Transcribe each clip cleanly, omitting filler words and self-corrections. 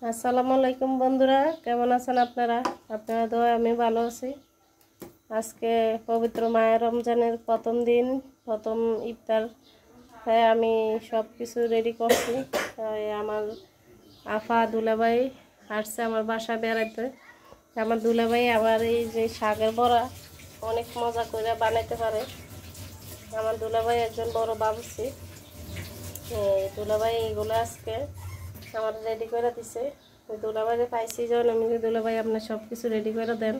আসসালামু আলাইকুম বন্ধুরা, কেমন আছেন আপনারা? আপনারা দোয়া আমি ভালো আছি। আজকে পবিত্র মায়ের রমজানের প্রথম দিন, প্রথম ইফতার। তাই আমি সব কিছু রেডি করছি। আমার আফা দুলাভাই আসছে আমার বাসা বেড়াইতে। আমার দুলাভাই আমার এই যে শাকের বড়া অনেক মজা করে বানাইতে পারে। আমার দুলাভাই একজন বড় বাবুর্চি। দুলাভাই এইগুলো আজকে আমার রেডি করে দিছে। দুলাভাইরে পাইছি যখন আমি দুলাভাই আপনার সব কিছু রেডি করে দেন।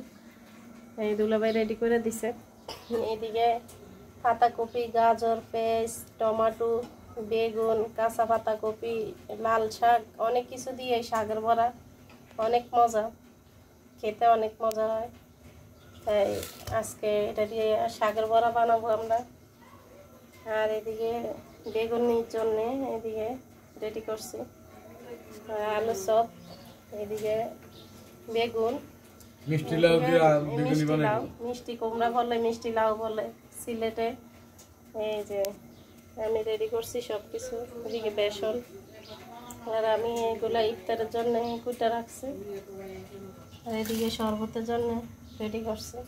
এই দুলাভাই রেডি করে দিছে। এইদিকে পাতাকপি, গাজর, পেঁয়াজ, টমেটো, বেগুন, কাঁচা পাতাকপি, লাল শাক, অনেক কিছু দিয়ে এই শাকের বড়া অনেক মজা, খেতে অনেক মজা হয়। তাই আজকে এটা দিয়ে শাকের বড়া বানাবো আমরা। আর এদিকে বেগুনির জন্য এদিকে রেডি করছি আলু চপ, এদিকে বেগুন, মিষ্টি লাউ, মিষ্টি কুমড়া বলে, মিষ্টি লাউ বলে সিলেটে। এই যে আমি রেডি করছি সব কিছু। এদিকে বেসন, আর আমি এগুলা ইফতারের জন্য কুটা রাখছি। আর এদিকে শরবতের জন্য রেডি করছি।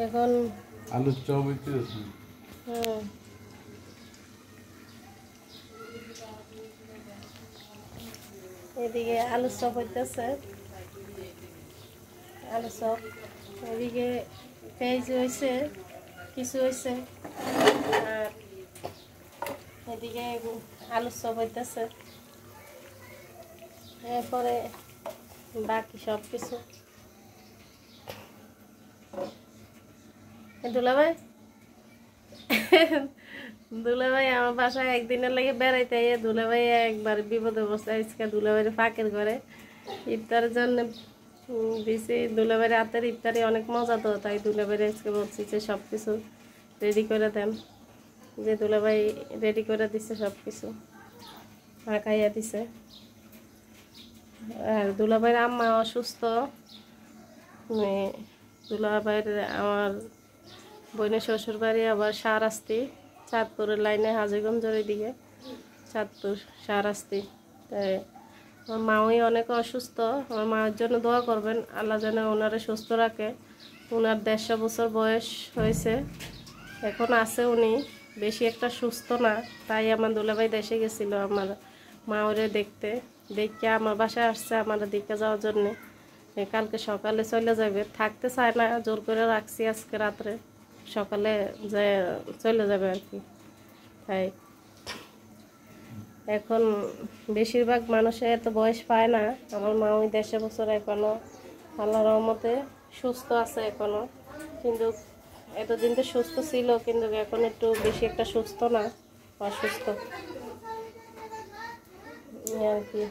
এখন আলুর চপ হইতে এদিকে আলু চপ হইতেছে, আলু চপ। এদিকে পেঁয়াজ হয়েছে, কিছু হয়েছে। আর এদিকে আলু চপ হইতেছে। এরপরে বাকি সব কিছু। দুলাভাই দুলাভাই আমার বাসায় একদিনের লাগে বেড়াইতে, দুলাভাই একবার বিপদে বসে আজকে দুলাভাইয়ের ফাঁকের ঘরে ইফতারের জন্য দিছি। দুলাভাইয়ের হাতের ইফতারি অনেক মজা, তো তাই দুলাভাইয়ের আজকে বলছি যে সব কিছু রেডি করে দেন। যে দুলাভাই রেডি করে দিছে সব কিছু, খাইয়া দিছে। আর দুলাভাইয়ের আম্মা অসুস্থ। দুলাভাইয়ের আমার বোনের শ্বশুর বাড়ি আবার শাহরাস্তি, চাঁদপুরের লাইনে, হাজিগঞ্জের দিকে চাঁদপুর শাহরাস্তি। তাই আমার মাওই অনেক অসুস্থ। আমার মায়ের জন্য দোয়া করবেন, আল্লাহ যেন ওনারে সুস্থ রাখে। ওনার 150 বছর বয়স হয়েছে, এখন আছে উনি, বেশি একটা সুস্থ না। তাই আমার দুলাভাই দেশে গেছিলো আমার মাওরে দেখতে, দেখে আমার বাসায় আসছে আমার দেখে যাওয়ার জন্যে। কালকে সকালে চলে যাবে, থাকতে চায় না, জোর করে রাখছি আজকে রাত্রে, সকালে যে চলে যাবে আর কি। তাই এখন বেশিরভাগ মানুষে এত বয়স পায় না। আমার মা ওই 150 বছর এখনও আল্লাহর রহমতে সুস্থ আছে এখনও, কিন্তু এতদিন তো সুস্থ ছিল, কিন্তু এখন একটু বেশি একটা সুস্থ না, অসুস্থ আর কি।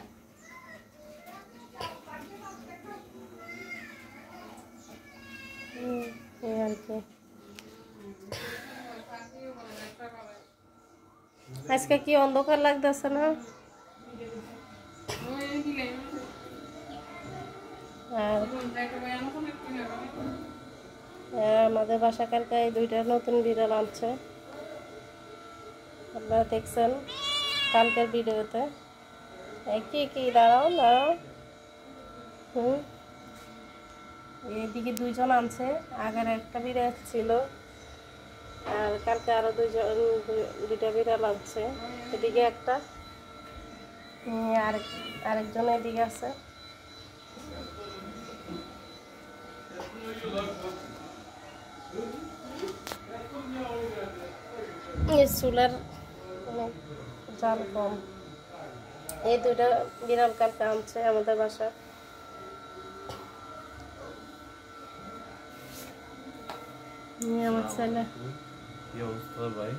আর কি আজকে কি অন্ধকার লাগতেছে না? আমাদের বাসা কালকে 2টা নতুন বিড়াল আনছে, আপনারা দেখছেন কালকের ভিডিওতে। কি কি দাঁড়াও দাঁড়াও, এইদিকে 2জন আনছে, আগের একটা বিড়াল ছিল, আর কালকে আরো 2টা বিড়াল আনছে। এদিকে একটা, আরেকজন এদিকে আছে। চুলার জাল কম। এই 2টা বিড়াল কালকে আনছে আমাদের বাসা। আমার ছেলে কি অবস্থা ভাই?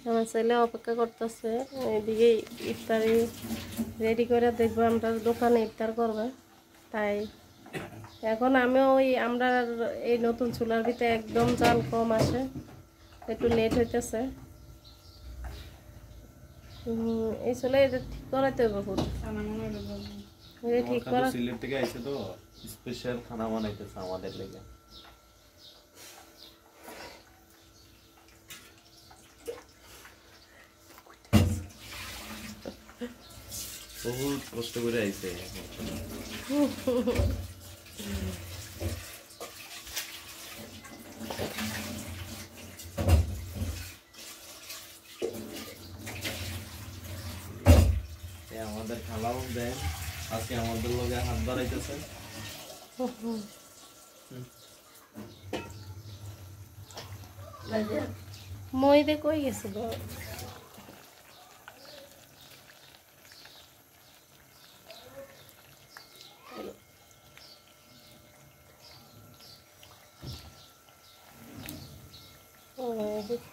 আমার ছেলে অপেক্ষা করতেছে, এদিকে ইফতারি রেডি করে দেখবো আমরা দোকানে ইফতার করবে। তাই এখন আমিও আমরা এই নতুন চুলার ভিতরে একদম জাল কম আসে, একটু লেট হইতেছে। এই চুলা এটা ঠিক করাইতে হবে বহুত, এটা ঠিক করা। সিলেট থেকে আইছে তো স্পেশাল খানা বানাইতেছে আমাদের লেগে। বহুত কষ্ট করে আইছে। আমাদের খালাও দেন আজকে আমাদের লগে হাত বাড়াইতেছে। মইদে কই গেছে গো?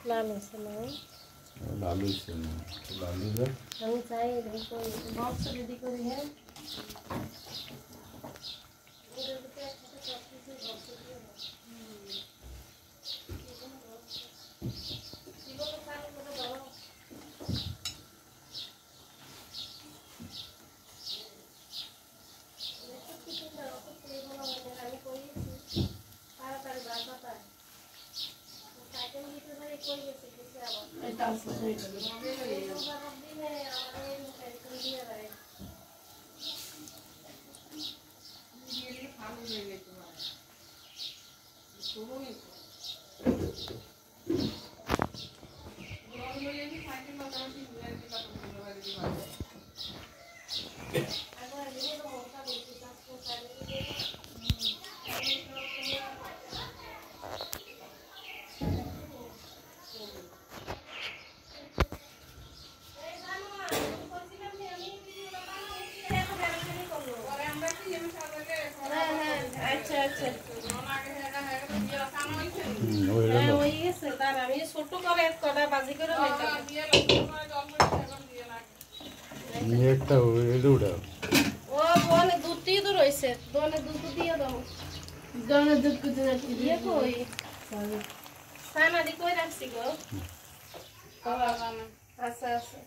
লাল হয়েছে না, লালু হইছে না, লালু যা আমি চাই বক্স রেডি করি। হ্যাঁ ছোট করে কটা বাজি করে ও দোয়ানে দুধটি তো রয়েছে, দোয়ানে দুধ দিয়ে দাও। দোয়ানে দুধ কুচে যাচ্ছি দিয়ে কই সানাদি কই রাখছি গো? আচ্ছা আচ্ছা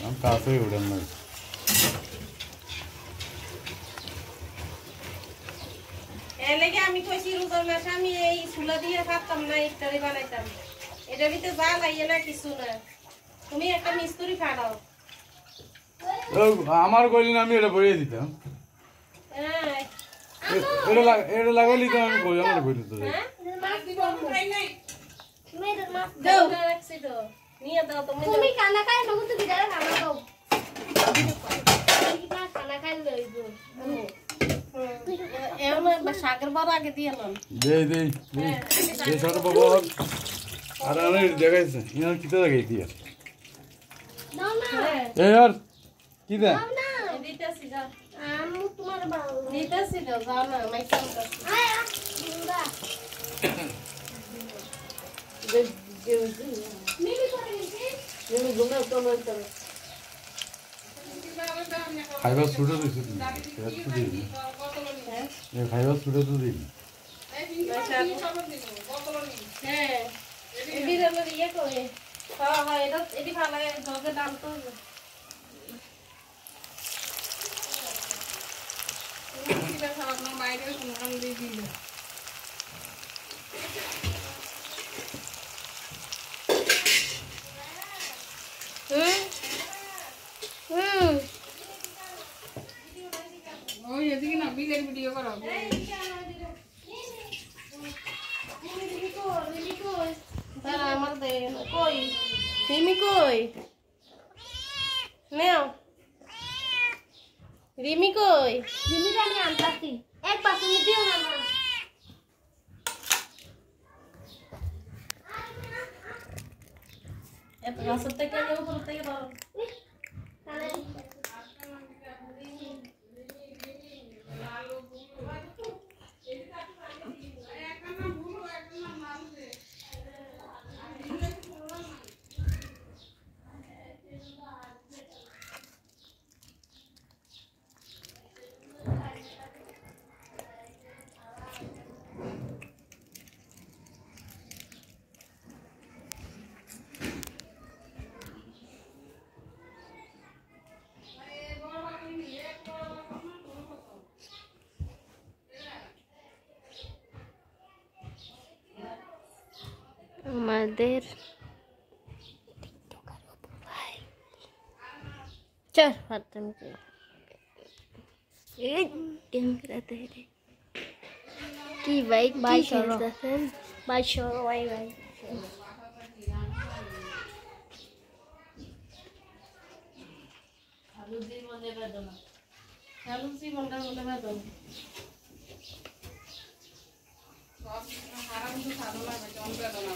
हम काफी उड़न में এলেগে আমি কইছি রোজার মাসে আমি এই চুলা দিয়ে খাতাম না, ইফতারি বানাইতাম। এটা ভিতরে যা লাগে না কিছু না, তুমি একটা মিস্ত্রি ফাড়াও। আমার কইলি না আমি এটা বইয়ে দিতাম। হ্যাঁ এটা লাগাইলি তো আমি কই আমার কইলি তো মাছ দিব খাই নাই মেরে মাছ দাও রাখছি তো নিয়ে দাও। তুমি খানা খাই না তো বিদায় খানা দাও, কি না খানা খাই লইবো। এমন শাকের বড় আগে দিয়ে নাম দে দে দে ছোট বাবা আর আমি দেখাইছে ইনার কিটা দেখাই দিয়া দাও না এ यार কি দে দাও না দিতেছি যা আমি তোমার বাবা দিতেছি দাও যাও না মাইসাম কাছে আয়া দুরা দে দে মিলি করে দিছি তুমি ঘুমে তো নয় তো খাইবা ছুটে দিছি একটু দিই এ খাইবা ছুটে তো দিই হ্যাঁ এই বিরানোর ইয়ে করে হ্যাঁ হ্যাঁ এটা এটি ভালো লাগে জগে দাম তো কিটা খারাপ না বাইরে শুনলাম দিয়ে দিল ওই এদিকে না বিলের ভিডিও করো তারা আমার দেয় না কই রিমি কই নেও রিমি কই রিমিটা আমি আনতাছি এক পাশে দিও না মা এত রাস্তা থেকে উপর থেকে ধরো আমাদের চল ফাটাম এই ক্যামেরাতে কি বাইক বাই কি সরো। খেলতেছেন বাই সরো বাই বাই চালু জীবনটা বলে বেদন সব হারাম তো সাধনা বেদনা